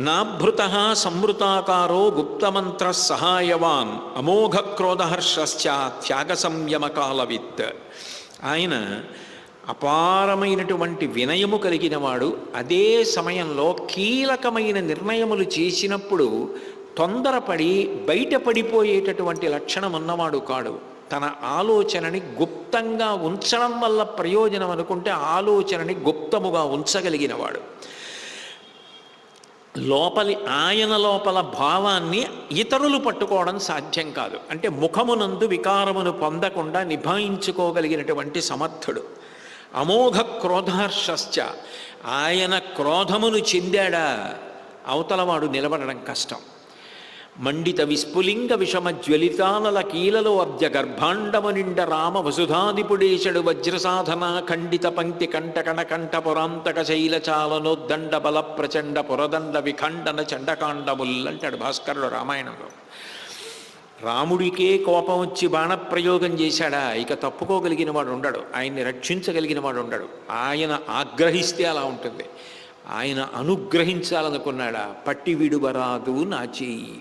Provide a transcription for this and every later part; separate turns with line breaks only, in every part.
నాభృత సంవృతాకారో గుప్తమంత్ర సహాయవాన్ అమోఘ క్రోధహర్షశ్చ త్యాగ సంయమకాలవిత్. ఆయన అపారమైనటువంటి వినయము కలిగినవాడు. అదే సమయంలో కీలకమైన నిర్ణయములు చేసినప్పుడు తొందరపడి బయటపడిపోయేటటువంటి లక్షణం ఉన్నవాడు కాడు. తన ఆలోచనని గుప్తంగా ఉంచడం వల్ల ప్రయోజనం అనుకుంటే ఆలోచనని గుప్తముగా ఉంచగలిగినవాడు. ఆయన లోపల భావాన్ని ఇతరులు పట్టుకోవడం సాధ్యం కాదు. అంటే ముఖమునందు వికారమును పొందకుండా నిభాయించుకోగలిగినటువంటి సమర్థుడు. అమోఘ క్రోధహర్షశ్చ, ఆయన క్రోధమును చెందాడా అవతలవాడు నిలబడడం కష్టం. మండిత విస్ఫులింగ విషమ జ్వలితానల కీలలో అబ్జ గర్భాండము నిండ రామ వసుధాదిపుడేశడు వజ్రసాధన ఖండిత పంక్తి కంటకణ కంఠ పురాంతక శైలచాలనోద్దండ బల ప్రచండ పురదండ విఖండన చండకాండముల్ అంటాడు భాస్కరుడు రామాయణంలో. రాముడికే కోపం వచ్చి బాణప్రయోగం చేశాడా, ఇక తప్పుకోగలిగిన వాడు ఉండడు, ఆయన్ని రక్షించగలిగిన వాడు ఉండడు. ఆయన ఆగ్రహిస్తే అలా ఉంటుంది. ఆయన అనుగ్రహించాలనుకున్నాడా, పట్టి విడువరాదు నా చేయి.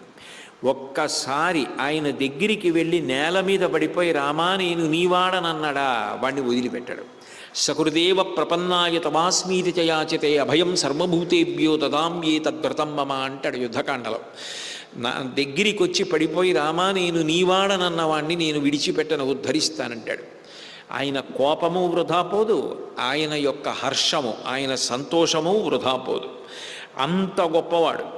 ఒక్కసారి ఆయన దగ్గరికి వెళ్ళి నేల మీద పడిపోయి రామా నేను నీవాడనన్నాడా, వాడిని వదిలిపెట్టాడు. సకృదేవ ప్రపన్నాయ తమాస్మీతి చయాచితే అభయం సర్వభూతేభ్యో దదామ్యే తద్వ్రతం మమ అంటాడు యుద్ధకాండలో. నా దగ్గరికి వచ్చి పడిపోయి రామా నేను నీవాడనన్నవాడిని నేను విడిచిపెట్టను, ఉద్ధరిస్తానంటాడు. ఆయన కోపము వృధా పోదు, ఆయన యొక్క హర్షము, ఆయన సంతోషము వృధా పోదు. అంత గొప్పవాడు.